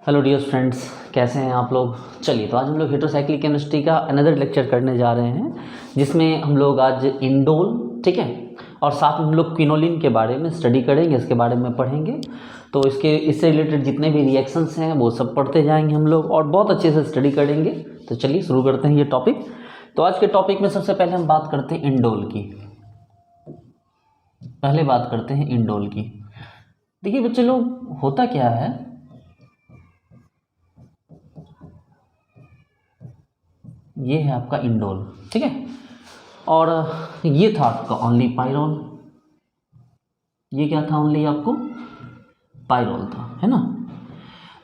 Hello dear friends, कैसे हैं आप लोग। चलिए, तो आज हम लोग हेटेरोसाइक्लिक केमिस्ट्री का अनदर लेक्चर करने जा रहे हैं, जिसमें हम लोग आज इंडोल, ठीक है, और साथ में हम लोग क्विनोलिन के बारे में स्टडी करेंगे, इसके बारे में पढ़ेंगे। तो इससे रिलेटेड जितने भी रिएक्शंस हैं वो सब पढ़ते जाएंगे हम लोग और बहुत अच्छे से स्टडी करेंगे। तो चलिए शुरू करते हैं ये टॉपिक। तो आज के टॉपिक में सबसे पहले हम बात करते हैं इंडोल की। पहले बात करते हैं इंडोल की। देखिए बच्चे लोग, होता क्या है, ये है आपका इंडोल, ठीक है, और ये था आपका ओनली पायरोल। ये क्या था, ओनली आपको पायरोल था, है ना।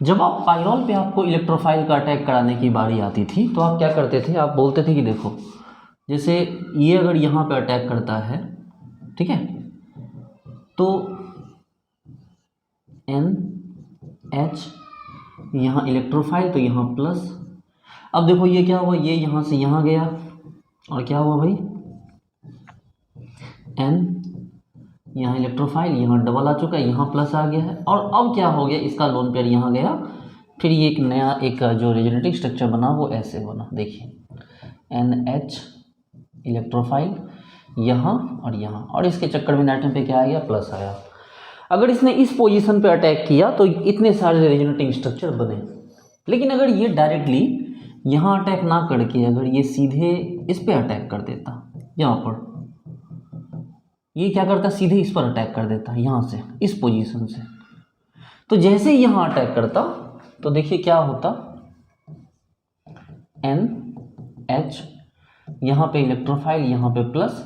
जब आप पायरोल पे आपको इलेक्ट्रोफाइल का अटैक कराने की बारी आती थी तो आप क्या करते थे, आप बोलते थे कि देखो, जैसे ये अगर यहाँ पे अटैक करता है, ठीक है, तो NH यहाँ इलेक्ट्रोफाइल, तो यहाँ प्लस। अब देखो ये क्या हुआ, ये यहाँ से यहाँ गया और क्या हुआ भाई, N यहाँ इलेक्ट्रोफाइल, यहाँ डबल आ चुका है, यहाँ प्लस आ गया है। और अब क्या हो गया, इसका लोन पेयर यहाँ गया, फिर ये एक नया एक जो रेजोनेटिव स्ट्रक्चर बना वो ऐसे बना। देखिए NH इलेक्ट्रोफाइल यहाँ और यहाँ, और इसके चक्कर में नाइट्रोजन पे क्या आ गया, प्लस आया। अगर इसने इस पोजीशन पे अटैक किया तो इतने सारे रेजोनेटिव स्ट्रक्चर बने। लेकिन अगर ये डायरेक्टली यहाँ अटैक ना करके अगर ये सीधे इस पे अटैक कर देता, यहाँ पर ये क्या करता, सीधे इस पर अटैक कर देता, यहाँ से इस पोजीशन से। तो जैसे ही यहाँ अटैक करता तो देखिए क्या होता, NH यहाँ पे इलेक्ट्रोफाइल, यहाँ पे प्लस,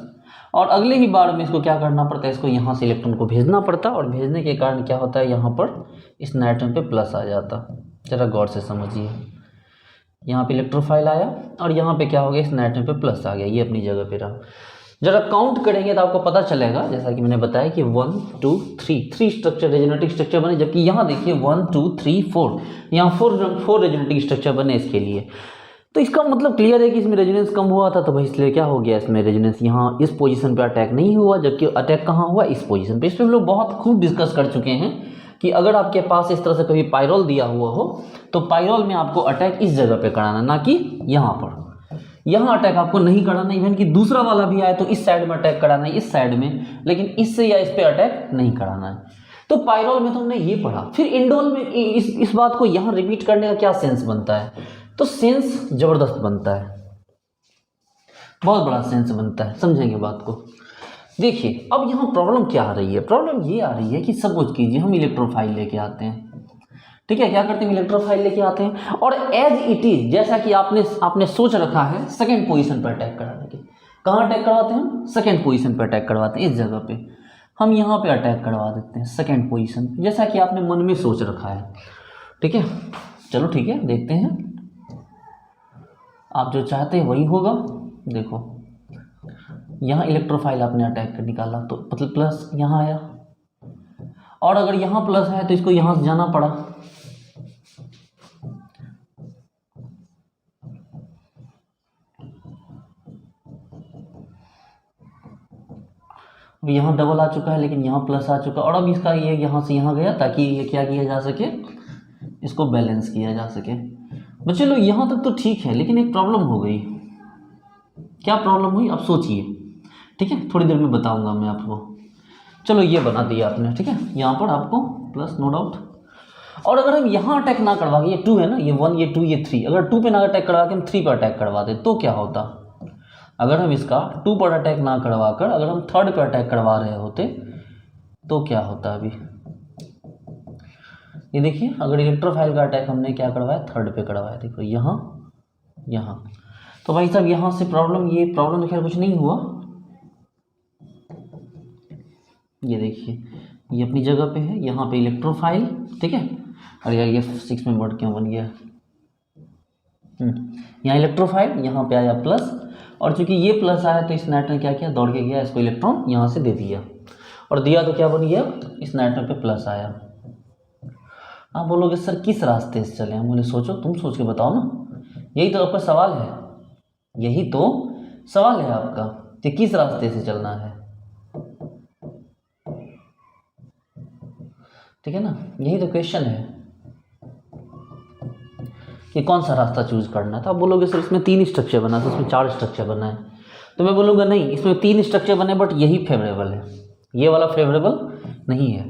और अगले ही बार में इसको क्या करना पड़ता है, इसको यहाँ से इलेक्ट्रॉन को भेजना पड़ता, और भेजने के कारण क्या होता है, यहाँ पर इस नाइट्रोजन पे प्लस आ जाता। जरा गौर से समझिए, यहाँ पे इलेक्ट्रोफाइल आया और यहाँ पे क्या हो गया, इस नाइट्रोजन पे प्लस आ गया, ये अपनी जगह पे रहा। जरा काउंट करेंगे तो आपको पता चलेगा, जैसा कि मैंने बताया कि 1 2 3 स्ट्रक्चर रेजोनेटिव स्ट्रक्चर बने, जबकि यहाँ देखिए 1 2 3 4, यहाँ 4 रेजोनेटिव स्ट्रक्चर बने इसके लिए। तो इसका मतलब क्लियर है कि इसमें रेजोनेंस कम हुआ था, तो भाई इसलिए क्या हो गया, इसमें रेजोनेंस यहाँ इस पोजीशन पे अटैक नहीं हुआ, जबकि अटैक कहाँ हुआ, इस पोजीशन पे। इस पर हम लोग बहुत खूब डिस्कस कर चुके हैं कि अगर आपके पास इस तरह से कभी पायरोल दिया हुआ हो तो पायरोल में आपको अटैक इस जगह पे कराना, ना कि यहाँ पर। यहाँ अटैक आपको नहीं कराना, इवन कि दूसरा वाला भी आए तो इस साइड में अटैक कराना है, इस साइड में, लेकिन इससे या इस पे अटैक नहीं कराना है। तो पायरोल में तो हमने ये पढ़ा। फिर इंडोल में इस बात को यहाँ रिपीट करने का क्या सेंस बनता है, तो सेंस जबरदस्त बनता है, बहुत बड़ा सेंस बनता है, समझेंगे बात को। देखिए अब यहाँ प्रॉब्लम क्या आ रही है, प्रॉब्लम ये आ रही है कि सपोज कीजिए हम इलेक्ट्रोफाइल लेके आते हैं, ठीक है, क्या करते हैं, इलेक्ट्रोफाइल लेके आते हैं, और एज इट इज जैसा कि आपने सोच रखा है सेकंड पोजीशन पर अटैक कराने की। कहाँ अटैक करवाते हैं हम, सेकंड पोजीशन पर अटैक करवाते हैं, इस जगह पे हम यहाँ पे अटैक करवा देते हैं सेकंड पोजीशन, जैसा कि आपने मन में सोच रखा है, ठीक है। चलो ठीक है, देखते हैं, आप जो चाहते हैं वही होगा। देखो यहाँ इलेक्ट्रोफाइल आपने अटैक कर निकाला, तो मतलब प्लस यहाँ आया, और अगर यहाँ प्लस है तो इसको यहाँ से जाना पड़ा, अब यहाँ डबल आ चुका है, लेकिन यहाँ प्लस आ चुका, और अब इसका ये यहाँ से यहाँ गया ताकि ये क्या किया जा सके, इसको बैलेंस किया जा सके। बच्चे लोग यहाँ तक तो ठीक है, लेकिन एक प्रॉब्लम हो गई। क्या प्रॉब्लम हुई, अब सोचिए, ठीक है, थोड़ी देर में बताऊंगा मैं आपको। चलो ये बना दिया आपने, ठीक है, यहाँ पर आपको प्लस, नो डाउट। और अगर हम यहाँ अटैक ना करवा के, ये 2 है ना, ये 1 ये 2 ये 3, अगर 2 पे ना अटैक करवा के हम 3 पे अटैक करवा दे तो क्या होता। अगर हम इसका 2 पर अटैक ना करवा कर अगर हम 3rd पे अटैक करवा रहे होते तो क्या होता। अभी ये देखिए, अगर इलेक्ट्रोफाइल का अटैक हमने क्या करवाया, 3rd पे करवाया, देखो यहाँ यहाँ, तो भाई साहब यहाँ से ये प्रॉब्लम तो खैर कुछ नहीं हुआ। ये देखिए ये अपनी जगह पे है, यहाँ पे इलेक्ट्रोफाइल, ठीक है, और यार ये 6 में वर्ड क्यों बन गया, यहाँ इलेक्ट्रोफाइल, यहाँ पे आया प्लस, और चूंकि ये प्लस आया तो इस नाइट्रोजन क्या किया, दौड़ के गया, इसको इलेक्ट्रॉन यहाँ से दे दिया, और दिया तो क्या बन गया, इस नाइट्रोजन पे प्लस आया। आप बोलोगे सर किस रास्ते से चले, हम बोले सोचो, तुम सोच के बताओ ना, यही तो आपका सवाल है, यही तो सवाल है आपका कि किस रास्ते से चलना है, ठीक है ना, यही तो क्वेश्चन है। कि कौन सा रास्ता चूज करना है। तो आप बोलोगे सर इसमें 3 स्ट्रक्चर बना है, इसमें 4 स्ट्रक्चर बना है, तो मैं बोलूँगा नहीं, इसमें 3 स्ट्रक्चर बने बट यही फेवरेबल है, ये वाला फेवरेबल नहीं है।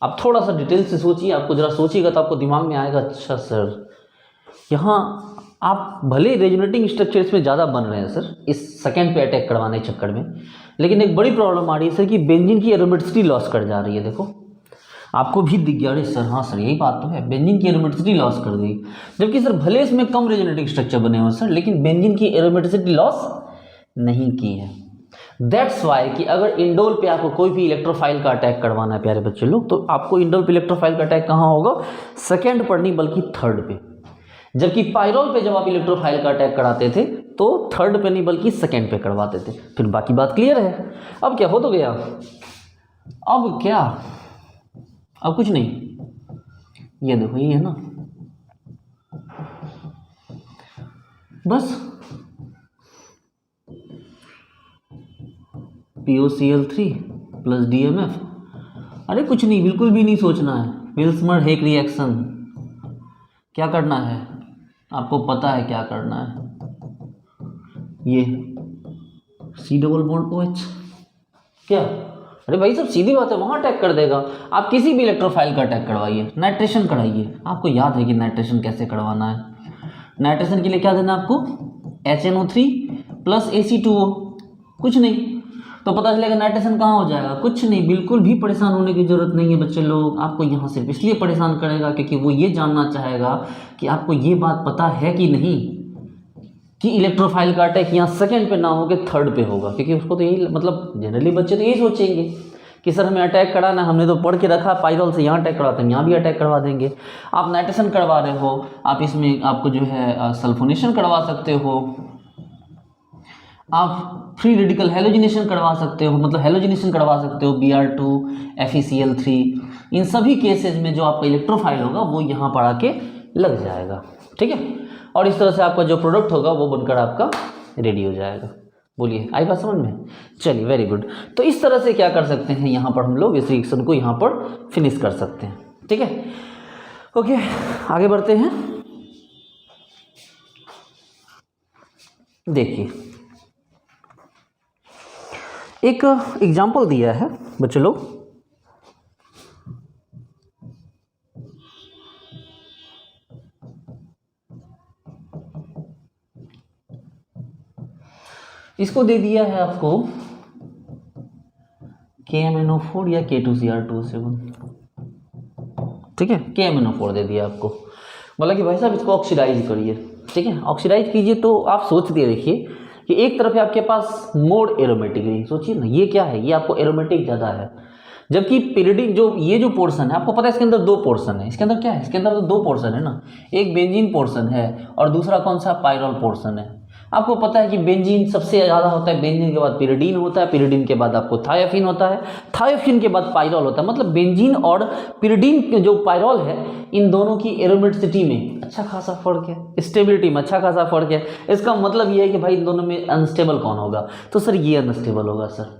आप थोड़ा सा डिटेल से सोचिए, आपको जरा सोचिएगा तो आपको दिमाग में आएगा अच्छा सर यहाँ आप भले रेजोनेटिंग स्ट्रक्चर इसमें ज़्यादा बन रहे हैं सर इस सेकेंड पे अटैक करवाने के चक्कर में, लेकिन एक बड़ी प्रॉब्लम आ रही है सर कि बेंजीन की एरोमेटिसिटी लॉस कर जा रही है। देखो आपको भी दिख गया, अरे सर हाँ सर यही बात तो है, बेंजीन की एरोमेटिसिटी लॉस कर गई, जबकि सर भले इसमें कम रेजोनेटिंग स्ट्रक्चर बने हो सर, लेकिन बेंजीन की एरोमेटिसिटी लॉस नहीं की है। दैट्स वाई कि अगर इंडोल पे आपको कोई भी इलेक्ट्रोफाइल का अटैक करवाना है प्यारे बच्चे लोग, तो आपको इंडोल पे इलेक्ट्रोफाइल का अटैक कहाँ होगा, सेकेंड पर नहीं बल्कि थर्ड पे, जबकि पायरोल पे जब आप इलेक्ट्रोफाइल का अटैक कराते थे तो थर्ड पे नहीं बल्कि सेकेंड पे करवाते थे। फिर बाकी बात क्लियर है। अब क्या हो तो गया, अब क्या, अब कुछ नहीं, ये देखो ये है ना, बस POCl3 प्लस DMF, अरे कुछ नहीं, बिल्कुल भी नहीं सोचना है, विल्समर-हेक रिएक्शन, क्या करना है आपको पता है क्या करना है, ये C डबल बॉन्ड OH, क्या, अरे भाई सब सीधी बात है, वहाँ अटैक कर देगा। आप किसी भी इलेक्ट्रोफाइल का अटैक करवाइए, नाइट्रेशन कराइए, आपको याद है कि नाइट्रेशन कैसे करवाना है। नाइट्रेशन के लिए क्या देना आपको, HNO3 प्लस Ac2O, कुछ नहीं, तो पता चलेगा नाइट्रेशन कहाँ हो जाएगा, कुछ नहीं, बिल्कुल भी परेशान होने की जरूरत नहीं है बच्चे लोग। आपको यहाँ सिर्फ इसलिए परेशान करेगा क्योंकि वो ये जानना चाहेगा कि आपको ये बात पता है कि नहीं कि इलेक्ट्रोफाइल का अटैक यहाँ सेकंड पे ना हो के थर्ड पे होगा, क्योंकि उसको तो यही मतलब जनरली बच्चे तो यही सोचेंगे कि सर हमें अटैक कराना, हमने तो पढ़ के रखा पायरोल से यहाँ अटैक करवाते हैं, यहाँ भी अटैक करवा देंगे। आप नाइट्रेशन करवा रहे हो, आप इसमें आपको जो है सल्फोनेशन करवा सकते हो, आप फ्री रेडिकल हेलोजिनेशन करवा सकते हो, मतलब हेलोजिनेशन करवा सकते हो, Br2 FeCl3, इन सभी केसेस में जो आपका इलेक्ट्रोफाइल होगा वो यहाँ पर आके लग जाएगा, ठीक है, और इस तरह से आपका जो प्रोडक्ट होगा वो बनकर आपका रेडी हो जाएगा। बोलिए आई बात समझ में, चलिए वेरी गुड। तो इस तरह से क्या कर सकते हैं, यहाँ पर हम लोग इस रिएक्शन को यहाँ पर फिनिश कर सकते हैं, ठीक है, ओके आगे बढ़ते हैं। देखिए एक एग्जाम्पल दिया है बच्चे लोग, इसको दे दिया है आपको KMnO4 या K2Cr2O7, ठीक है, KMnO4 दे दिया आपको, बोला कि भाई साहब इसको ऑक्सीडाइज करिए, ठीक है, ऑक्सीडाइज कीजिए। तो आप सोचते देखिए कि एक तरफ है आपके पास मोड एरोमेटिक है, सोचिए ना ये क्या है, ये आपको एरोमेटिक ज़्यादा है, जबकि पिरिडिन जो ये जो पोर्शन है आपको पता है इसके अंदर 2 पोर्शन है, इसके अंदर क्या है, इसके अंदर तो 2 पोर्शन है ना, एक बेंजीन पोर्शन है और दूसरा कौन सा पायरोल पोर्शन है। आपको पता है कि बेंजीन सबसे ज़्यादा होता है, बेंजीन के बाद पिरिडीन होता है, पिरिडीन के बाद आपको थायोफिन होता है, थायोफिन के बाद पायरोल होता है, मतलब बेंजीन और पिरिडीन के जो पायरोल है इन दोनों की एरोमेटिसिटी में अच्छा खासा फर्क है, स्टेबिलिटी में अच्छा खासा फर्क है। इसका मतलब ये है कि भाई इन दोनों में अनस्टेबल कौन होगा, तो सर ये अनस्टेबल होगा, सर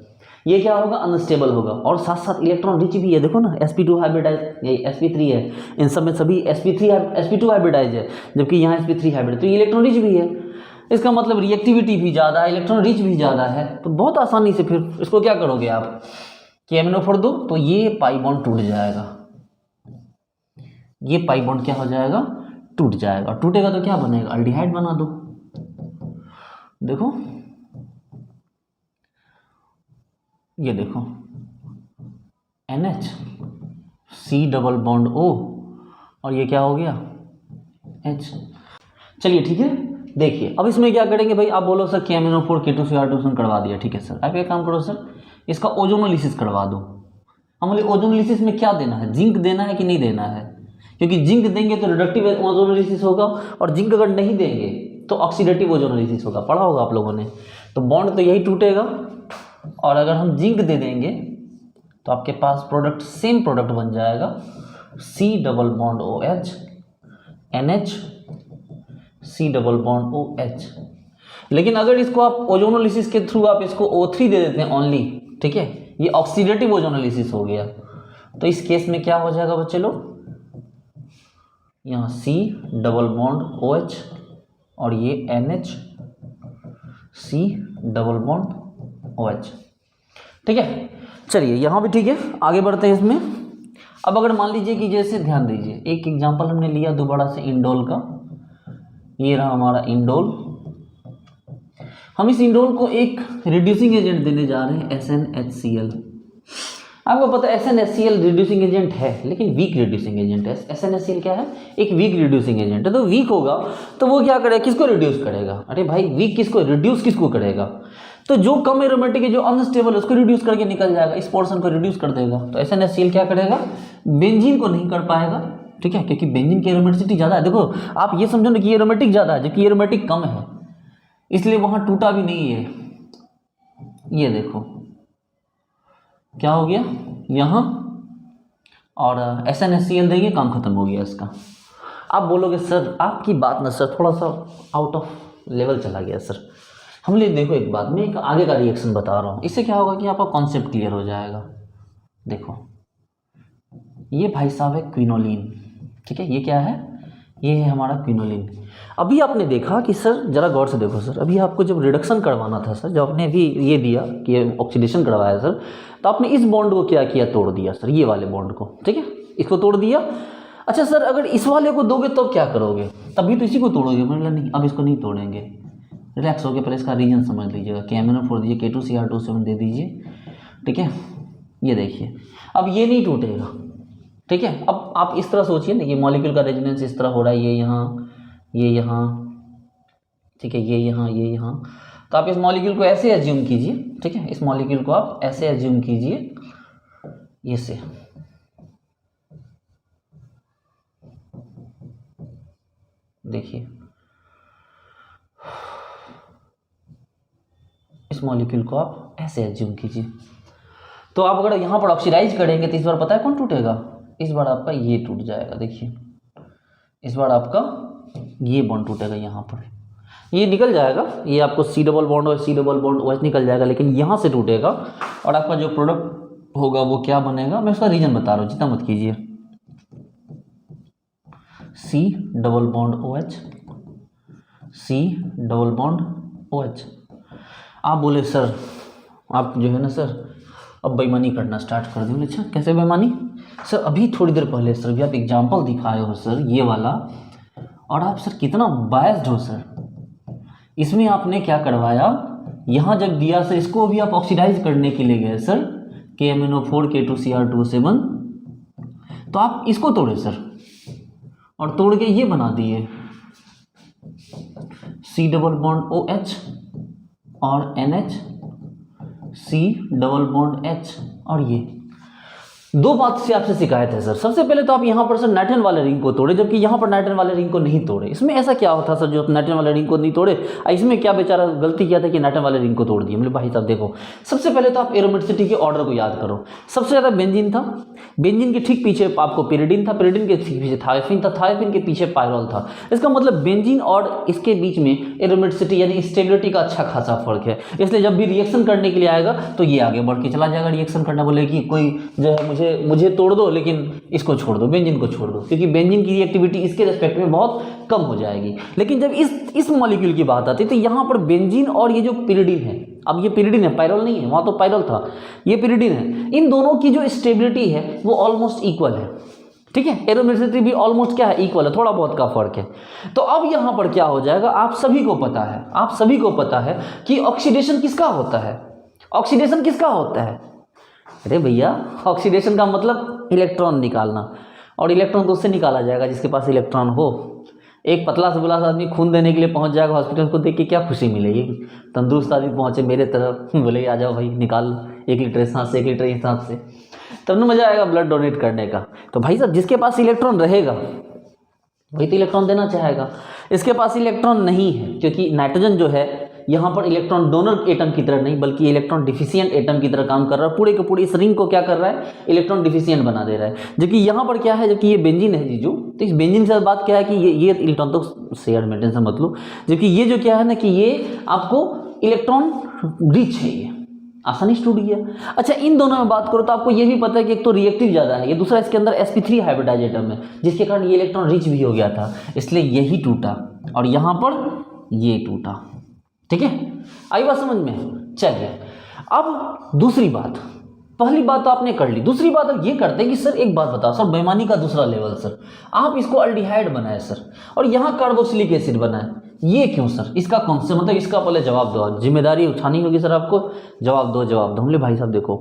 ये क्या होगा, अनस्टेबल होगा, और साथ साथ इलेक्ट्रॉन रिच भी है। देखो ना sp2 हाइब्रिडाइज, ये sp3 है, इन सब में सभी sp2 हाइब्रिडाइज है, जबकि यहाँ sp3 हाइब्रिड, तो ये इलेक्ट्रॉन रिच भी है, इसका मतलब रिएक्टिविटी भी ज़्यादा है, इलेक्ट्रॉन रिच भी ज़्यादा है। तो बहुत आसानी से फिर इसको क्या करोगे आप, KMnO4 दो तो ये पाई बॉन्ड टूट जाएगा, ये पाई बॉन्ड क्या हो जाएगा, टूट जाएगा, टूटेगा तो क्या बनेगा, अल्डिहाइड बना दो। देखो ये देखो NH C double bond O और ये क्या हो गया H। चलिए ठीक है, देखिए अब इसमें क्या करेंगे भाई, आप बोलो सर KMnO4 K2Cr2O7 करवा दिया, ठीक है सर, आप एक काम करो सर इसका ओजोनोलिसिस करवा दो। हम बोले ओजोनोलिसिस में क्या देना है, जिंक देना है कि नहीं देना है, क्योंकि जिंक देंगे तो रिडक्टिव ओजोनोलिसिस होगा और जिंक अगर नहीं देंगे तो ऑक्सीडेटिव ओजोनोलिसिस होगा, पढ़ा होगा आप लोगों ने। तो बॉन्ड तो यही टूटेगा, और अगर हम जिंक दे देंगे तो आपके पास प्रोडक्ट सेम प्रोडक्ट बन जाएगा C double bond OH NH C double bond OH। लेकिन अगर इसको आप ओजोनोलिसिस के थ्रू आप इसको O3 दे देते हैं ओनली, ठीक है, ये ऑक्सीडेटिव ओजोनोलिसिस हो गया, तो इस केस में क्या हो जाएगा बच्चे लोग, यहाँ C डबल बॉन्ड OH और ये NH C double bond OH। ठीक है, चलिए यहाँ भी ठीक है, आगे बढ़ते हैं इसमें। अब अगर मान लीजिए कि जैसे ध्यान दीजिए, एक एग्जांपल हमने लिया दोबारा से इंडोल का, ये रहा हमारा इंडोल। हम इस इंडोल को एक रिड्यूसिंग एजेंट देने जा रहे हैं SnHCl। आपको पता है SnHCl रिड्यूसिंग एजेंट है, लेकिन वीक रिड्यूसिंग एजेंट है। SnHCl क्या है? एक वीक रिड्यूसिंग एजेंट है। तो वीक होगा तो वो क्या करेगा, किसको रिड्यूस करेगा? अरे भाई वीक किसको रिड्यूस किसको करेगा? तो जो कम एरोमेटिक है, जो अनस्टेबल है, उसको रिड्यूस करके निकल जाएगा, इस पोर्शन को रिड्यूस कर देगा। तो SnHCl क्या करेगा? बेंजीन को नहीं कर पाएगा। ठीक है, क्योंकि बेंजीन की एरोमेटिसिटी ज़्यादा है। देखो आप ये समझो ना कि एरोमेटिक ज़्यादा है, जबकि एरोमेटिक कम है, इसलिए वहाँ टूटा भी नहीं है। ये देखो क्या हो गया यहाँ, और SnHCl देंगे, काम खत्म हो गया इसका। आप बोलोगे सर आपकी बात ना सर थोड़ा सा आउट ऑफ लेवल चला गया सर। हम लोग देखो एक बात, मैं एक आगे का रिएक्शन बता रहा हूँ, इससे क्या होगा कि आपका कॉन्सेप्ट क्लियर हो जाएगा। देखो ये भाई साहब है क्विनोलिन। ठीक है, ये क्या है? ये है हमारा क्विनोलिन। अभी आपने देखा कि सर जरा गौर से देखो सर, अभी आपको जब रिडक्शन करवाना था सर, जब आपने अभी ये दिया कि ऑक्सीडेशन करवाया सर, तो आपने इस बॉन्ड को क्या किया? तोड़ दिया सर, ये वाले बॉन्ड को। ठीक है, इसको तोड़ दिया। अच्छा सर अगर इस वाले को दोगे तो क्या करोगे? तभी तो इसी को तोड़ोगे। मतलब नहीं, अब इसको नहीं तोड़ेंगे, रिलैक्स हो गया। पहले इसका रीजन समझ लीजिएगा। KMnO4 दीजिए, K2Cr27 दे दीजिए। ठीक है, ये देखिए अब ये नहीं टूटेगा। ठीक है, अब आप इस तरह सोचिए ना, ये मॉलिक्यूल का रेजोनेंस इस तरह हो रहा है, ये यहाँ, ये यहाँ, ठीक है, ये यहाँ, ये यहाँ। तो आप इस मॉलिक्यूल को ऐसे एज्यूम कीजिए। ठीक है, इस मॉलिक्यूल को आप ऐसे एज्यूम कीजिए, ये से। देखिए इस मॉलिक्यूल को आप ऐसे एज्यूम कीजिए। तो आप अगर यहाँ पर ऑक्सीडाइज करेंगे तो इस बार पता है कौन टूटेगा? इस बार आपका ये टूट जाएगा। देखिए इस बार आपका ये बॉन्ड टूटेगा, यहाँ पर ये निकल जाएगा, ये आपको C डबल बॉन्ड और C डबल बॉन्ड OH निकल जाएगा, लेकिन यहाँ से टूटेगा और आपका जो प्रोडक्ट होगा वो क्या बनेगा? मैं उसका रीजन बता रहा हूँ, चिंता मत कीजिए। C double bond OH, C double bond OH। आप बोले सर आप जो है ना सर अब बेईमानी करना स्टार्ट कर देंगे। अच्छा कैसे बेईमानी? सर अभी थोड़ी देर पहले सर भी आप एग्जाम्पल दिखाए हो सर ये वाला, और आप सर कितना बायस्ड हो सर। इसमें आपने क्या करवाया, यहाँ जब दिया सर इसको भी आप ऑक्सीडाइज करने के लिए गए सर, KMnO4 K2Cr27, तो आप इसको तोड़े सर और तोड़ के ये बना दिए C डबल बॉन्ड OH और NH, C double bond H, और ये दो बात से आपसे शिकायत है सर। सबसे पहले तो आप यहाँ पर सर नाइट्रोजन वाले रिंग को तोड़े, जबकि यहाँ पर नाइट्रोजन वाले रिंग को नहीं तोड़े। इसमें ऐसा क्या होता सर जो नाइट्रोजन वाले रिंग को नहीं तोड़े? इसमें क्या बेचारा गलती किया था कि नाइट्रोजन वाले रिंग को तोड़ दिए? मतलब भाई साहब देखो, सबसे पहले तो आप एरोमेटिसिटी के ऑर्डर को याद करो। सबसे ज़्यादा बेंजीन था, बेंजीन के ठीक पीछे आपको पिरिडीन था, पिरिडीन के ठीक पीछे थायोफिन था, थायोफिन के पीछे पायरोल था। इसका मतलब बेंजीन और इसके बीच में एरोमेटिसिटी यानी स्टेबिलिटी का अच्छा खासा फर्क है। इसलिए जब भी रिएक्शन करने के लिए आएगा तो ये आगे बढ़ के चला जाएगा रिएक्शन करना। बोले कि कोई जो है मुझे तोड़ दो लेकिन इसको छोड़ दो, बेंजीन को छोड़ दो, क्योंकि बेंजीन की रिएक्टिविटी इसके रेस्पेक्ट में बहुत कम हो जाएगी। लेकिन जब इस मॉलिक्यूल की बात आती है तो यहाँ पर बेंजीन और ये जो पिरिडीन है, अब ये पिरिडीन है, पायरोल नहीं है, वहाँ तो पायरोल था, ये पिरिडीन है, इन दोनों की जो स्टेबिलिटी है वो ऑलमोस्ट इक्वल है। ठीक है, एरोमेटिसिटी भी ऑलमोस्ट क्या है? इक्वल है, थोड़ा बहुत का फर्क है। तो अब यहाँ पर क्या हो जाएगा, आप सभी को पता है कि ऑक्सीडेशन किसका होता है? ऑक्सीडेशन किसका होता है? अरे भैया ऑक्सीडेशन का मतलब इलेक्ट्रॉन निकालना, और इलेक्ट्रॉन तो उससे निकाला जाएगा जिसके पास इलेक्ट्रॉन हो। एक पतला से बुला सा आदमी खून देने के लिए पहुंच जाएगा हॉस्पिटल, को देख के क्या खुशी मिलेगी? तंदुरुस्त आदमी पहुंचे मेरे तरफ, बोले आ जाओ भाई निकाल 1 लीटर इस हाथ से 1 लीटर इस हाथ से, तब ना मज़ा आएगा ब्लड डोनेट करने का। तो भाई साहब जिसके पास इलेक्ट्रॉन रहेगा वही तो इलेक्ट्रॉन देना चाहेगा। इसके पास इलेक्ट्रॉन नहीं है, क्योंकि नाइट्रोजन जो है यहाँ पर इलेक्ट्रॉन डोनर एटम की तरह नहीं बल्कि इलेक्ट्रॉन डिफिशिएंट एटम की तरह काम कर रहा है। पूरे के पूरे इस रिंग को क्या कर रहा है? इलेक्ट्रॉन डिफिशिएंट बना दे रहा है। जबकि यहाँ पर क्या है, जबकि ये बेंजीन है जीजू, तो इस बेंजीन से बात क्या है कि ये इलेक्ट्रॉन तो शेयर में टेंशन मत लो, जबकि ये जो क्या है ना कि ये आपको इलेक्ट्रॉन रिच है, आसानी से टूट गया। अच्छा, इन दोनों में बात करो तो आपको ये भी पता है कि एक तो रिएक्टिव ज़्यादा है, ये दूसरा इसके अंदर sp3 हाइब्रिडाइज एटम है, जिसके कारण ये इलेक्ट्रॉन रिच भी हो गया था, इसलिए यही टूटा और यहाँ पर ये टूटा। ठीक है, आई बात समझ में? चलिए अब दूसरी बात, पहली बात तो आपने कर ली, दूसरी बात अब ये करते हैं कि सर एक बात बताओ सर, बेईमानी का दूसरा लेवल सर, आप इसको अल्डिहाइड बनाए सर और यहाँ कार्बोक्सिलिक एसिड बनाए, ये क्यों सर? इसका कौन से मतलब इसका पहले जवाब दो, जिम्मेदारी उठानी होगी सर आपको, जवाब दो। हमले भाई साहब देखो,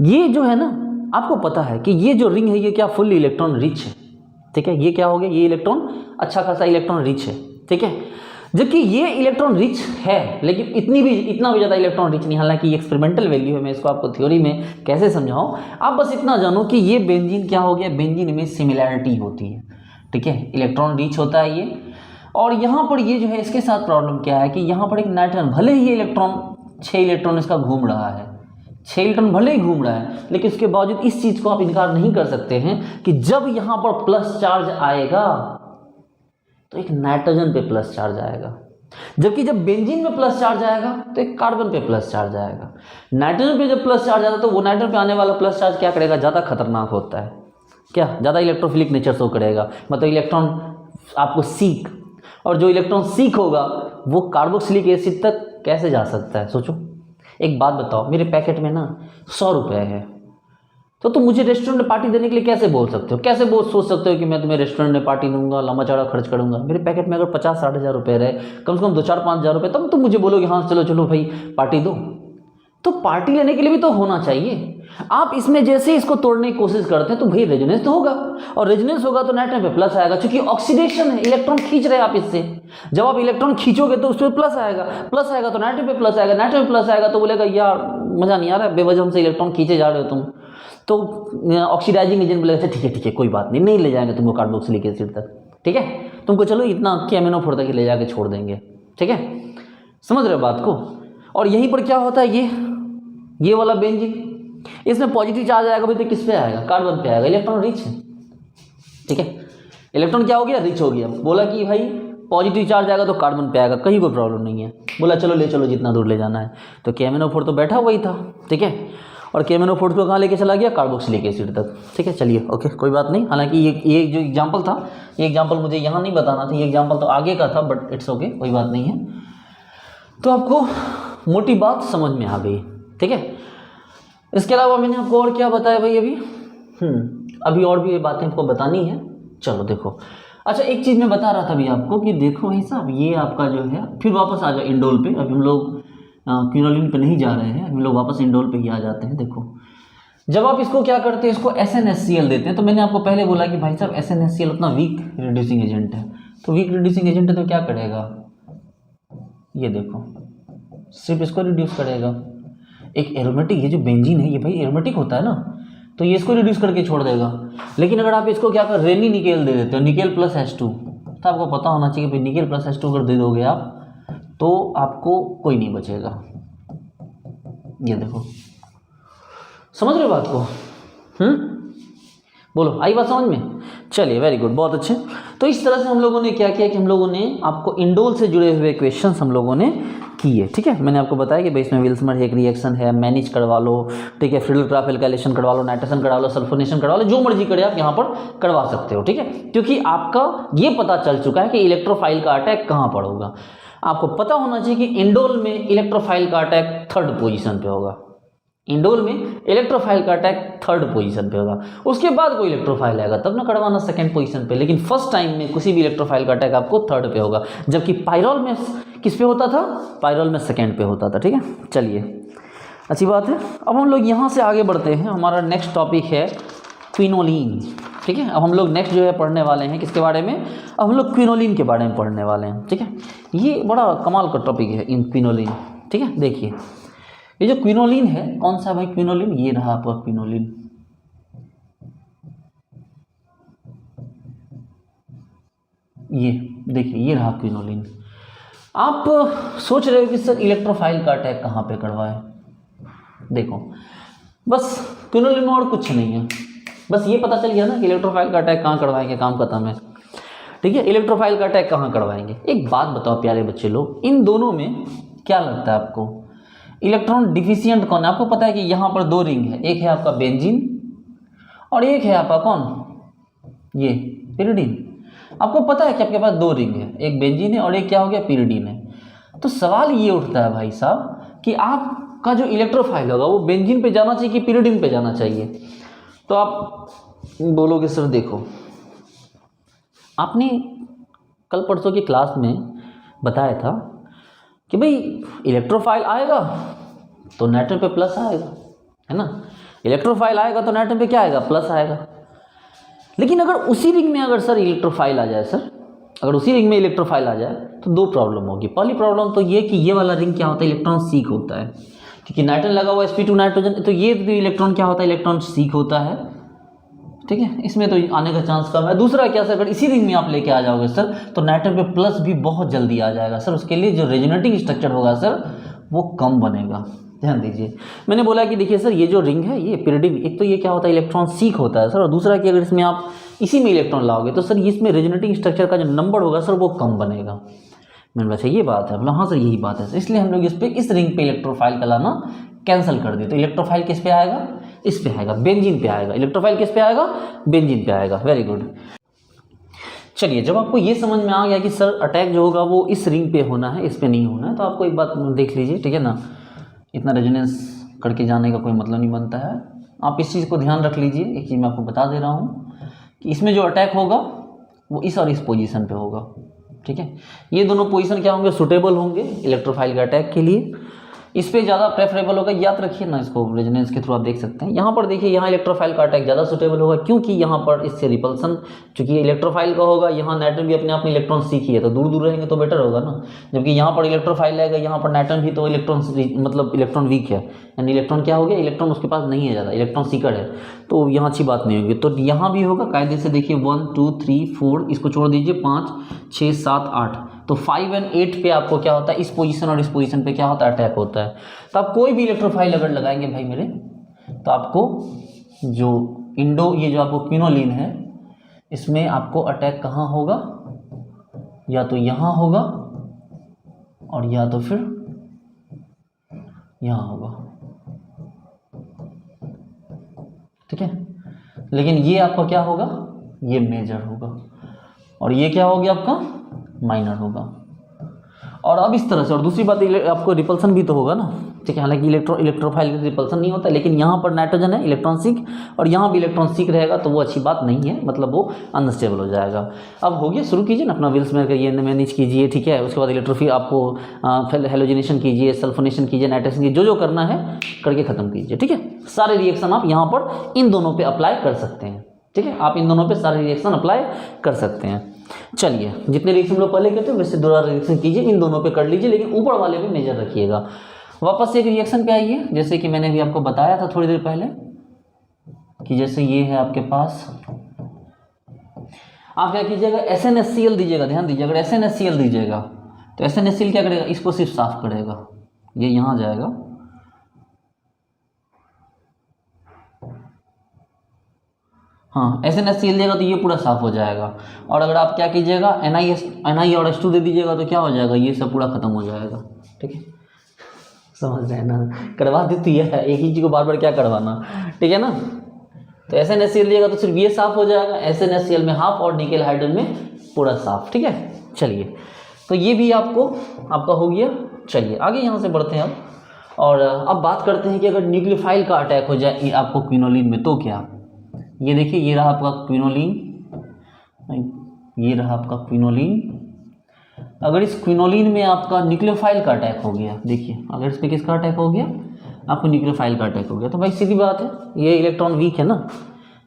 ये जो है ना, आपको पता है कि ये जो रिंग है ये क्या फुल इलेक्ट्रॉन रिच है। ठीक है, ये क्या हो गया, ये इलेक्ट्रॉन अच्छा खासा इलेक्ट्रॉन रिच है। ठीक है, जबकि ये इलेक्ट्रॉन रिच है लेकिन इतना भी ज़्यादा इलेक्ट्रॉन रिच नहीं। हालांकि ये एक्सपेरिमेंटल वैल्यू है, मैं इसको आपको थ्योरी में कैसे समझाऊं, आप बस इतना जानो कि ये बेंजीन क्या हो गया, बेंजीन में सिमिलैरिटी होती है। ठीक है, इलेक्ट्रॉन रिच होता है ये, और यहाँ पर ये जो है इसके साथ प्रॉब्लम क्या है कि यहाँ पर एक नाइट्रोजन, भले ही ये इलेक्ट्रॉन 6 इलेक्ट्रॉन इसका घूम रहा है, 6 इलेक्ट्रॉन भले ही घूम रहा है, लेकिन उसके बावजूद इस चीज़ को आप इनकार नहीं कर सकते हैं कि जब यहाँ पर प्लस चार्ज आएगा तो एक नाइट्रोजन पे प्लस चार्ज आएगा, जबकि जब बेंजीन में प्लस चार्ज आएगा तो एक कार्बन पे प्लस चार्ज आएगा। नाइट्रोजन पे जब प्लस चार्ज आता है तो वो नाइट्रोजन पे आने वाला प्लस चार्ज क्या करेगा, ज़्यादा खतरनाक होता है, क्या ज़्यादा इलेक्ट्रोफिलिक नेचर शो करेगा, मतलब इलेक्ट्रॉन आपको सीक, और जो इलेक्ट्रॉन सीक होगा वो कार्बोक्सिलिक एसिड तक कैसे जा सकता है? सोचो, एक बात बताओ, मेरे पैकेट में ना 100 रुपये है, तो तुम मुझे रेस्टोरेंट में पार्टी देने के लिए कैसे बोल सकते हो, कैसे सोच सकते हो कि मैं तुम्हें रेस्टोरेंट में पार्टी दूंगा, लंबा चौड़ा खर्च करूंगा? मेरे पैकेट में अगर 50-60 हज़ार रुपये रहे, कम से कम 2-4-5 हज़ार रुपये, तब तुम मुझे बोलोगे हाँ चलो भाई पार्टी दो। तो पार्टी लेने के लिए भी तो होना चाहिए। आप इसमें जैसे इसको तोड़ने की कोशिश करते हैं तो भाई रेजोनेंस तो होगा, और रेजोनेंस होगा तो नाइट्रोजन पे प्लस आएगा, क्योंकि ऑक्सीडेशन है, इलेक्ट्रॉन खींच रहे हैं आप इससे। जब आप इलेक्ट्रॉन खींचोगे तो उस पर प्लस आएगा तो नाइट्रोजन पे प्लस आएगा, नाइट्रोजन पे प्लस आएगा तो बोलेगा यार मज़ा नहीं आ रहा है, बेवजह हमसे इलेक्ट्रॉन खींचे जा रहे हो तुम, तो ऑक्सीडाइजिंग एजेंट बोलेगा ठीक है कोई बात नहीं ले जाएंगे तुमको कार्बोक्सिलिक एसिड तक। ठीक है, तुमको चलो इतना केमिनोफोर तक ले जाके छोड़ देंगे। ठीक है, समझ रहे हो बात को? और यहीं पर क्या होता है, ये वाला बेंजीन, इसमें पॉजिटिव चार्ज आएगा भाई तो किस पे आएगा, कार्बन पे आएगा, इलेक्ट्रॉन रिच है। ठीक है, इलेक्ट्रॉन क्या हो गया, रिच हो गया। बोला कि भाई पॉजिटिव चार्ज आएगा तो कार्बन पे आएगा, कहीं कोई प्रॉब्लम नहीं है। बोला चलो ले चलो जितना दूर ले जाना है, तो केमिनोफोर तो बैठा हुआ ही था। ठीक है, और केमिनोफोर को कहाँ लेके चला गया, कार्बोक्सिलिक एसिड तक। ठीक है, चलिए ओके कोई बात नहीं। हालांकि ये जो एग्जाम्पल था, ये एग्जाम्पल मुझे यहाँ नहीं बताना था, ये एग्जाम्पल तो आगे का था, बट इट्स ओके कोई बात नहीं है। तो आपको मोटी बात समझ में आ गई। ठीक है, इसके अलावा मैंने आपको और क्या बताया भाई, अभी और भी बातें आपको बतानी है। चलो देखो, अच्छा एक चीज़ मैं बता रहा था अभी आपको कि देखो भाई साहब, ये आपका जो है, फिर वापस आ जाओ इंडोल पे। अभी हम लोग क्विनोलिन पे नहीं जा रहे हैं, हम लोग वापस इंडोल पे ही आ जाते हैं। देखो, जब आप इसको क्या करते हैं, इसको SnHCl देते हैं, तो मैंने आपको पहले बोला कि भाई साहब SnHCl उतना वीक रिड्यूसिंग एजेंट है, तो वीक रिड्यूसिंग एजेंट है तो क्या करेगा, ये देखो सिर्फ इसको रिड्यूस करेगा। एक एरोमेटिक, ये जो बेंजीन है ये भाई एरोमेटिक होता है ना, तो ये इसको रिड्यूस करके छोड़ देगा। लेकिन अगर आप इसको क्या कर, रेनी निकेल दे देते हो, निकेल प्लस H2, तो आपको पता होना चाहिए भाई निकेल प्लस H2 अगर दे दोगे आप तो आपको कोई नहीं बचेगा। ये देखो, समझ रहे हो बात को? बोलो, आई बात समझ में? चलिए वेरी गुड, बहुत अच्छे। तो इस तरह से हम लोगों ने क्या किया कि हम लोगों ने आपको इंडोल से जुड़े हुए क्वेश्चंस हम लोगों ने किए। ठीक है, मैंने आपको बताया कि भाई इसमें विल्समर एक रिएक्शन है, मैनेज करवा लो। ठीक है, फ्रिडल-क्राफ्ट एल्काइलेशन करवा लो, नाइट्रेशन करवा लो, सल्फोनेशन करवा लो, जो मर्जी करे आप यहाँ पर करवा सकते हो। ठीक है, क्योंकि आपका ये पता चल चुका है कि इलेक्ट्रोफाइल का अटैक कहाँ पर होगा। आपको पता होना चाहिए कि इंडोल में इलेक्ट्रोफाइल का अटैक 3rd पोजीशन पे होगा। इंडोल में इलेक्ट्रोफाइल का अटैक 3rd पोजीशन पे होगा। उसके बाद कोई इलेक्ट्रोफाइल आएगा तब ना करवाना 2nd पोजीशन पे, लेकिन फर्स्ट टाइम में किसी भी इलेक्ट्रोफाइल का अटैक आपको 3rd पे होगा। जबकि पायरोल में किस पे होता था, पायरोल में 2nd पे होता था। ठीक है, चलिए अच्छी बात है। अब हम लोग यहाँ से आगे बढ़ते हैं, हमारा नेक्स्ट टॉपिक है क्विनोलिन। ठीक है, अब हम लोग नेक्स्ट जो है पढ़ने वाले हैं किसके बारे में, अब हम लोग क्विनोलिन के बारे में पढ़ने वाले हैं। ठीक है, ये बड़ा कमाल का टॉपिक है इन क्विनोलिन। ठीक है, देखिए ये जो क्विनोलिन है, कौन सा भाई क्विनोलिन, ये रहा आपका क्विनोलिन। ये देखिए, ये रहा क्विनोलिन। आप सोच रहे हो कि सर इलेक्ट्रोफाइल का अटैक कहाँ पे करवाए। देखो बस क्विनोलिन में और कुछ नहीं है, बस ये पता चल गया ना कि इलेक्ट्रोफाइल का अटैक कहाँ करवाएंगे, काम खत्म है। ठीक है, इलेक्ट्रोफाइल का अटैक कहाँ करवाएंगे। एक बात बताओ प्यारे बच्चे लोग, इन दोनों में क्या लगता है आपको, इलेक्ट्रॉन डिफिशियंट कौन है? आपको पता है कि यहाँ पर दो रिंग है, एक है आपका बेंजीन और एक है आपका कौन, ये पिरिडीन। आपको पता है कि आपके पास दो रिंग है, एक बेंजीन है और एक क्या हो गया, पिरिडीन है। तो सवाल ये उठता है भाई साहब कि आपका जो इलेक्ट्रोफाइल होगा वो बेंजीन पे जाना चाहिए कि पिरिडीन पे जाना चाहिए? तो आप बोलोगे सर देखो, आपने कल परसों की क्लास में बताया था कि भाई इलेक्ट्रोफाइल आएगा तो नाइट्रोजन पे प्लस आएगा, है ना। इलेक्ट्रोफाइल आएगा तो नाइट्रोजन पे क्या आएगा, प्लस आएगा। लेकिन अगर उसी रिंग में अगर सर इलेक्ट्रोफाइल आ जाए, सर अगर उसी रिंग में इलेक्ट्रोफाइल आ जाए तो दो प्रॉब्लम होगी। पहली प्रॉब्लम तो ये कि ये वाला रिंग क्या होता है, इलेक्ट्रॉन सीक होता है, क्योंकि नाइट्रोजन लगा हुआ sp2 नाइट्रोजन, तो ये इलेक्ट्रॉन क्या होता है, इलेक्ट्रॉन सीक होता है, ठीक है। इसमें तो आने का चांस कम है। दूसरा क्या सर, अगर इसी रिंग में आप लेके आ जाओगे सर तो नाइट्रोजन पे प्लस भी बहुत जल्दी आ जाएगा सर, उसके लिए जो रेजोनेटिंग स्ट्रक्चर होगा सर वो कम बनेगा। ध्यान दीजिए, मैंने बोला कि देखिए सर ये जो रिंग है ये पिरिडिन, एक तो ये क्या होता है, इलेक्ट्रॉन सीक होता है सर, और दूसरा कि अगर इसमें आप इसी में इलेक्ट्रॉन लाओगे तो सर इसमें रेजोनेटिंग स्ट्रक्चर का जो नंबर होगा सर वो कम बनेगा। मैंने बोला अच्छा ये बात है, बोला हाँ सर यही बात है सर, इसलिए हम लोग इस रिंग पे इलेक्ट्रोफाइल का लाना कैंसिल कर दिए। तो इलेक्ट्रोफाइल किस पे आएगा, इस पे आएगा, बेंजीन पे आएगा। इलेक्ट्रोफाइल किस पे आएगा, बेंजीन पे आएगा। Very good. चलिए, जब आपको ये समझ में आ गया कि सर अटैक जो होगा वो इस रिंग पे होना है, इस पे नहीं होना है, तो आपको एक बात देख लीजिए, ठीक है ना, इतना रेजोनेंस करके जाने का कोई मतलब नहीं बनता है। आप इस चीज़ को ध्यान रख लीजिए। एक चीज़ मैं आपको बता दे रहा हूँ कि इसमें जो अटैक होगा वो इस और इस पोजीशन पे होगा, ठीक है। ये दोनों पोजीशन क्या होंगे, सुटेबल होंगे इलेक्ट्रोफाइल के अटैक के लिए। इस पे ज़्यादा प्रेफरेबल होगा, याद रखिए ना इसको, रेजोनेंस के थ्रू आप देख सकते हैं। यहाँ पर देखिए, यहाँ इलेक्ट्रोफाइल का अटैक ज़्यादा सुटेबल होगा, क्योंकि यहाँ पर इससे रिपल्सन, चूंकि इलेक्ट्रोफाइल का होगा, यहाँ नाइट्रोजन भी अपने आप में इलेक्ट्रॉन सीक ही है, तो दूर दूर रहेंगे तो बेटर होगा ना। जबकि यहाँ पर इलेक्ट्रोफाइल आएगा, यहाँ पर नाइट्रोजन भी तो इलेक्ट्रॉन मतलब इलेक्ट्रॉन वीक है, यानी इलेक्ट्रॉन क्या हो गया, इलेक्ट्रॉन उसके पास नहीं है ज़्यादा, इलेक्ट्रॉन सीकर है, तो यहाँ अच्छी बात नहीं होगी। तो यहाँ भी होगा कायदे से, देखिए 1 2 3 4, इसको छोड़ दीजिए 5 6 7 8, तो 5 और 8 पे आपको क्या होता है, इस पोजीशन और इस पोजीशन पे क्या होता है, अटैक होता है। तो आप कोई भी इलेक्ट्रोफाइल अगर लगाएंगे भाई मेरे, तो आपको जो ये जो आपको क्विनोलिन है, इसमें आपको अटैक कहाँ होगा, या तो यहाँ होगा और या तो फिर यहाँ होगा, ठीक है। लेकिन ये आपका क्या होगा, ये मेजर होगा, और ये क्या होगा आपका माइनर होगा। और अब इस तरह से, और दूसरी बात आपको रिपल्सन भी तो होगा ना, ठीक है। हालांकि इलेक्ट्रोफाइल का रिपल्सन नहीं होता, लेकिन यहाँ पर नाइट्रोजन है इलेक्ट्रॉन सीक, और यहाँ भी इलेक्ट्रॉन सीक रहेगा, तो वो अच्छी बात नहीं है, मतलब वो अनस्टेबल हो जाएगा। अब हो गया, शुरू कीजिए ना अपना विल्समेयर का ये मैनेज कीजिए, ठीक है। उसके बाद इलेक्ट्रोफिल आपको हेलोजिनेशन कीजिए, सल्फोनेशन कीजिए, नाइट्रेशन कीजिए, जो करना है करके ख़त्म कीजिए, ठीक है। सारे रिएक्शन आप यहाँ पर इन दोनों पर अप्लाई कर सकते हैं, ठीक है। आप इन दोनों पर सारे रिएक्शन अप्लाई कर सकते हैं। चलिए, जितने रिएक्शन लोग पहले करते हैं वैसे दोबारा रिएक्शन कीजिए, इन दोनों पे कर लीजिए, लेकिन ऊपर वाले पे मेजर रखिएगा। वापस से एक रिएक्शन पे आइए, जैसे कि मैंने भी आपको बताया था थोड़ी देर पहले कि जैसे ये है आपके पास, आप क्या कीजिएगा, SnHCl दीजिएगा। ध्यान दीजिए, अगर SnHCl दीजिएगा तो SnHCl क्या करेगा, इसको सिर्फ साफ करेगा, ये यहाँ जाएगा, हाँ SnHCl देगा तो ये पूरा साफ हो जाएगा। और अगर आप क्या कीजिएगा, Na और H2 दे दीजिएगा तो क्या हो जाएगा, ये सब पूरा खत्म हो जाएगा, ठीक है। समझ रहे हैं ना, करवा देती है, एक ही चीज़ को बार बार क्या करवाना, ठीक है ना। तो SnHCl दिएगा तो सिर्फ ये साफ हो जाएगा, SnHCl में हाफ और निकेल हाइड्रोजन में पूरा साफ, ठीक है। चलिए, तो ये भी आपका हो गया। चलिए आगे यहाँ से बढ़ते हैं अब, और अब बात करते हैं कि अगर न्यूक्लियोफाइल का अटैक हो जाए आपको क्विनोलिन में, तो क्या। ये देखिए, ये रहा आपका क्विनोलिन, ये रहा आपका क्विनोलिन। अगर इस क्विनोलिन में आपका न्यूक्लियोफाइल का अटैक हो गया, देखिए अगर इस पर किसका अटैक हो गया, आपको न्यूक्लियोफाइल का अटैक हो गया, तो भाई सीधी बात है, ये इलेक्ट्रॉन वीक है ना,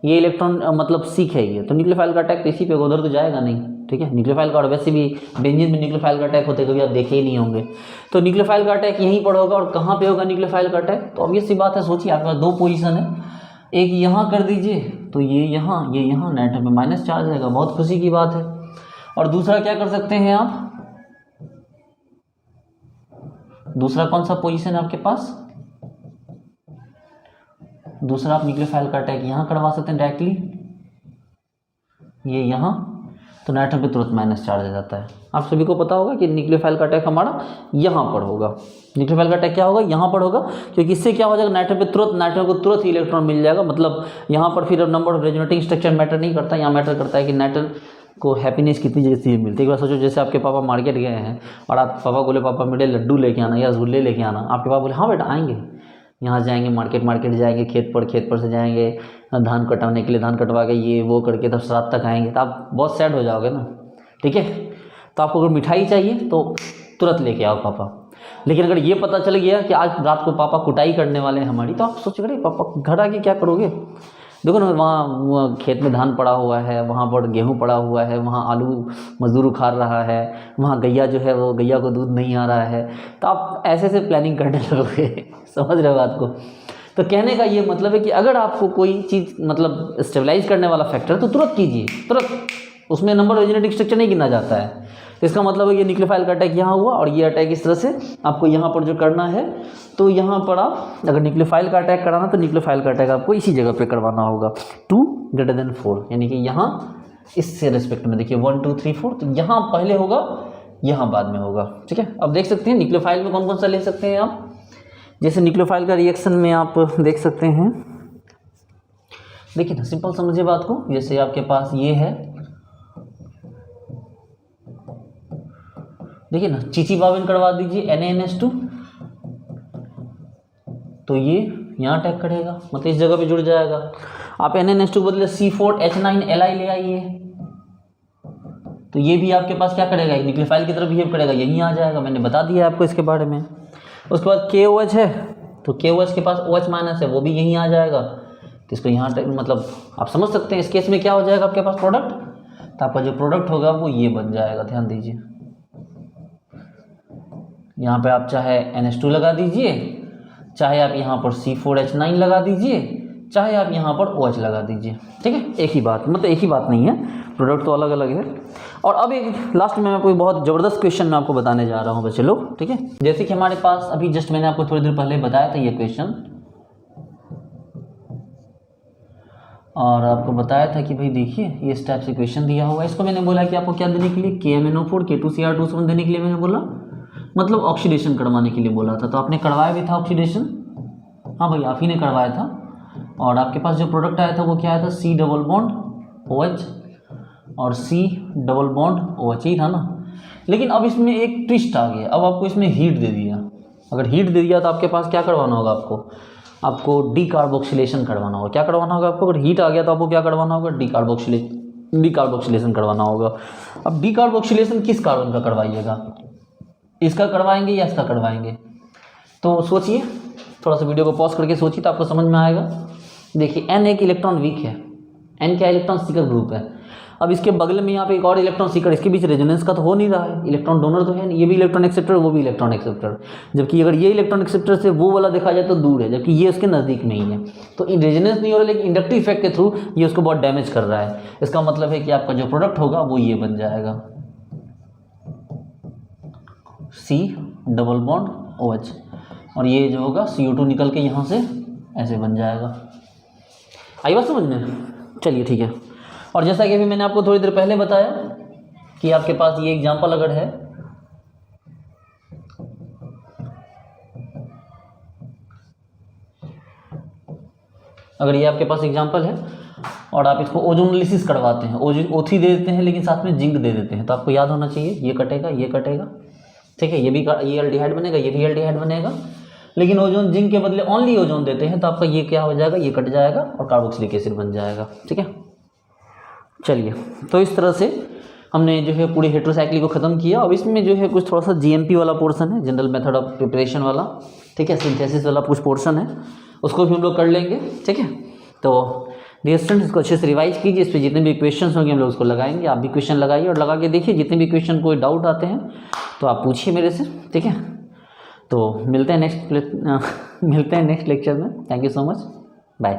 ये इलेक्ट्रॉन मतलब सीक है ये, तो न्यूक्लियोफाइल का अटैक तो इसी पे, उधर तो जाएगा नहीं, ठीक है। न्यूक्लियोफाइल का, और वैसे भी बेंजीन में न्यूक्लियोफाइल का अटैक होते कभी आप देखे ही नहीं होंगे, तो न्यूक्लियोफाइल का अटैक यहीं पर होगा। और कहाँ पे होगा न्यूक्लियोफाइल का अटैक, तो ऑब्वियस सी बात है, सोचिए आपके पास दो पोजीशन है, एक यहाँ कर दीजिए तो ये यहाँ नाइट्रोजन में माइनस चार्ज रहेगा, बहुत खुशी की बात है। और दूसरा क्या कर सकते हैं आप, दूसरा कौन सा पोजीशन है आपके पास, दूसरा आप न्यूक्लियोफाइल का अटैक यहाँ करवा सकते हैं डायरेक्टली, ये यहाँ, तो नाइट्रोजन पे तुरंत माइनस चार्ज आ जाता है। आप सभी को पता होगा कि न्यूक्लियोफाइल का अटैक हमारा यहाँ पर होगा, न्यूक्लियोफाइल का अटैक क्या होगा, यहाँ पर होगा, क्योंकि इससे क्या हो जाएगा, नाइट्रोजन पे तुरंत नाइट्रोजन को तुरंत ही इलेक्ट्रॉन मिल जाएगा। मतलब यहाँ पर फिर number of resonating structure matter नहीं करता, यहाँ मैटर करता है कि नाइट्रोजन को हैप्पीनेस कितनी जैसी मिलती है। एक बार सोचो, जैसे आपके पापा मार्केट गए हैं और आप पापा बोले पापा मेरे लड्डू लेके आना या रसगुल्ले लेके आना, आपके पापा बोले हाँ बेटा आएंगे, यहाँ जाएंगे मार्केट जाएंगे, खेत पर से जाएंगे धान कटाने के लिए, धान कटवा के ये वो करके तब रात तक आएंगे, तो आप बहुत सैड हो जाओगे ना, ठीक है। तो आपको अगर मिठाई चाहिए तो तुरंत लेके आओ पापा। लेकिन अगर ये पता चल गया कि आज रात को पापा कुटाई करने वाले हैं हमारी, तो आप सोचोगे पापा घर आके क्या करोगे। देखो ना, वहाँ खेत में धान पड़ा हुआ है, वहाँ पर गेहूँ पड़ा हुआ है, वहाँ आलू मजदूर उखाड़ रहा है, वहाँ गैया जो है वो गैया को दूध नहीं आ रहा है, तो आप ऐसे प्लानिंग करने लगोगे। समझ रहे हो बात को। तो कहने का ये मतलब है कि अगर आपको कोई चीज़ मतलब स्टेबलाइज करने वाला फैक्टर है तो तुरंत कीजिए, तुरंत, उसमें नंबर जेनेटिक स्ट्रक्चर नहीं गिना जाता है। तो इसका मतलब है ये न्यूक्लियोफाइल का अटैक यहाँ हुआ और ये अटैक इस तरह से आपको यहाँ पर जो करना है, तो यहाँ पर आप अगर न्यूक्लियोफाइल का अटैक कराना तो न्यूक्लियोफाइल का अटैक आपको इसी जगह पे करवाना होगा, 2 > 4, यानी कि यहाँ इससे रिस्पेक्ट में देखिए 1 2 3 4, तो यहाँ पहले होगा, यहाँ बाद में होगा, ठीक है। अब देख सकते हैं न्यूक्लियोफाइल में कौन कौन सा ले सकते हैं आप। जैसे न्यूक्लियोफाइल का रिएक्शन में आप देख सकते हैं, देखिए ना, सिंपल समझिए बात को। जैसे आपके पास ये है, देखिए ना, चीची-बाबिन करवा दीजिए NaNH2, तो ये यहाँ अटैक करेगा, मतलब इस जगह पे जुड़ जाएगा। आप NaNH2 के बदले C4H9Li ले आइए, तो ये भी आपके पास क्या करेगा, एक न्यूक्लियोफाइल की तरफ बिहेव करेगा, यहीं आ जाएगा। मैंने बता दिया आपको इसके बारे में। उसके बाद KOH है, तो KOH के पास OH- है, वो भी यहीं आ जाएगा, तो इसको यहाँ मतलब आप समझ सकते हैं। इस केस में क्या हो जाएगा आपके पास प्रोडक्ट, तो आपका जो प्रोडक्ट होगा वो ये बन जाएगा। ध्यान दीजिए, यहाँ पे आप चाहे NH2 लगा दीजिए, चाहे आप यहाँ पर C4H9 लगा दीजिए, चाहे आप यहाँ पर OH लगा दीजिए, ठीक है। एक ही बात, मतलब एक ही बात नहीं है, प्रोडक्ट तो अलग अलग है। और अब एक लास्ट में मैं कोई बहुत ज़बरदस्त क्वेश्चन मैं आपको बताने जा रहा हूँ बच्चे लोग, ठीक है। जैसे कि हमारे पास अभी जस्ट मैंने आपको थोड़ी देर पहले बताया था ये क्वेश्चन, और आपको बताया था कि भाई देखिए ये इस टाइप से क्वेश्चन दिया हुआ है। इसको मैंने बोला कि आपको क्या देने के लिए, KMnO4 K2Cr2 देने के लिए मैंने बोला, मतलब ऑक्सीडेशन करवाने के लिए बोला था। तो आपने करवाया भी था ऑक्सीडेशन, हाँ भाई आप ही ने करवाया था। और आपके पास जो प्रोडक्ट आया था वो क्या आया था, C डबल बॉन्ड OH और C डबल बॉन्ड OH ही था ना। लेकिन अब इसमें एक ट्विस्ट आ गया, अब आपको इसमें हीट दे दिया। अगर हीट दे दिया तो आपके पास क्या करवाना होगा, आपको डीकार्बोक्सिलेशन करवाना होगा। क्या करवाना होगा आपको, अगर हीट आ गया तो आपको क्या करवाना होगा, डीकार्बोक्सिलेशन करवाना होगा। अब डीकार्बोक्सिलेशन किस कार्बन का करवाइएगा, इसका करवाएंगे या इसका करवाएंगे, तो सोचिए, थोड़ा सा वीडियो को पॉज करके सोचिए तो आपको समझ में आएगा। देखिए N एक इलेक्ट्रॉन वीक है, N क्या इलेक्ट्रॉन सीकर ग्रुप है। अब इसके बगल में यहाँ पे एक और इलेक्ट्रॉन सीकर, इसके बीच रेजोनेंस का तो हो नहीं रहा है, इलेक्ट्रॉन डोनर तो है नहीं, ये भी इलेक्ट्रॉन एक्सेप्टर, वो भी इलेक्ट्रॉन एक्सेप्टर। जबकि अगर ये इलेक्ट्रॉन एक्सेप्टर से वो वाला देखा जाए तो दूर है, जबकि ये उसके नज़दीक में ही है। तो रेजोनेंस नहीं हो रहा, लेकिन इंडक्टिव इफेक्ट के थ्रू ये उसको बहुत डैमेज कर रहा है। इसका मतलब है कि आपका जो प्रोडक्ट होगा वो ये बन जाएगा, C डबल बॉन्ड OH, और ये जो होगा CO2 निकल के यहाँ से ऐसे बन जाएगा। आई बात समझ में, चलिए ठीक है। और जैसा कि अभी मैंने आपको थोड़ी देर पहले बताया कि आपके पास ये एग्जाम्पल अगर है, अगर ये आपके पास एग्जाम्पल है और आप इसको ओजोनोलिसिस करवाते हैं, O3 दे देते हैं लेकिन साथ में जिंक दे देते हैं, तो आपको याद होना चाहिए ये कटेगा, ये कटेगा, ठीक है। ये एल्डिहाइड बनेगा, ये भी एल्डिहाइड बनेगा। लेकिन ओजोन जिंक के बदले ओनली ओजोन देते हैं, तो आपका ये क्या हो जाएगा, ये कट जाएगा और कार्बोक्सिलिक एसिड बन जाएगा, ठीक है। चलिए, तो इस तरह से हमने जो है पूरी हेटेरोसाइक्लिक को ख़त्म किया। अब इसमें जो है कुछ थोड़ा सा GMP वाला पोर्शन है, जनरल मेथड ऑफ प्रिपरेशन वाला, ठीक है, सिंथेसिस वाला कुछ पोर्शन है, उसको भी हम लोग कर लेंगे, ठीक है। तो डियर स्टूडेंट्स, इसको अच्छे से रिवाइज कीजिए, इस पर जितने भी क्वेश्चन होंगे हम लोग उसको लगाएंगे। आप भी क्वेश्चन लगाइए और लगा के देखिए, जितने भी क्वेश्चन कोई डाउट आते हैं तो आप पूछिए मेरे से, ठीक है। तो मिलते हैं नेक्स्ट लेक्चर में। Thank you so much, bye.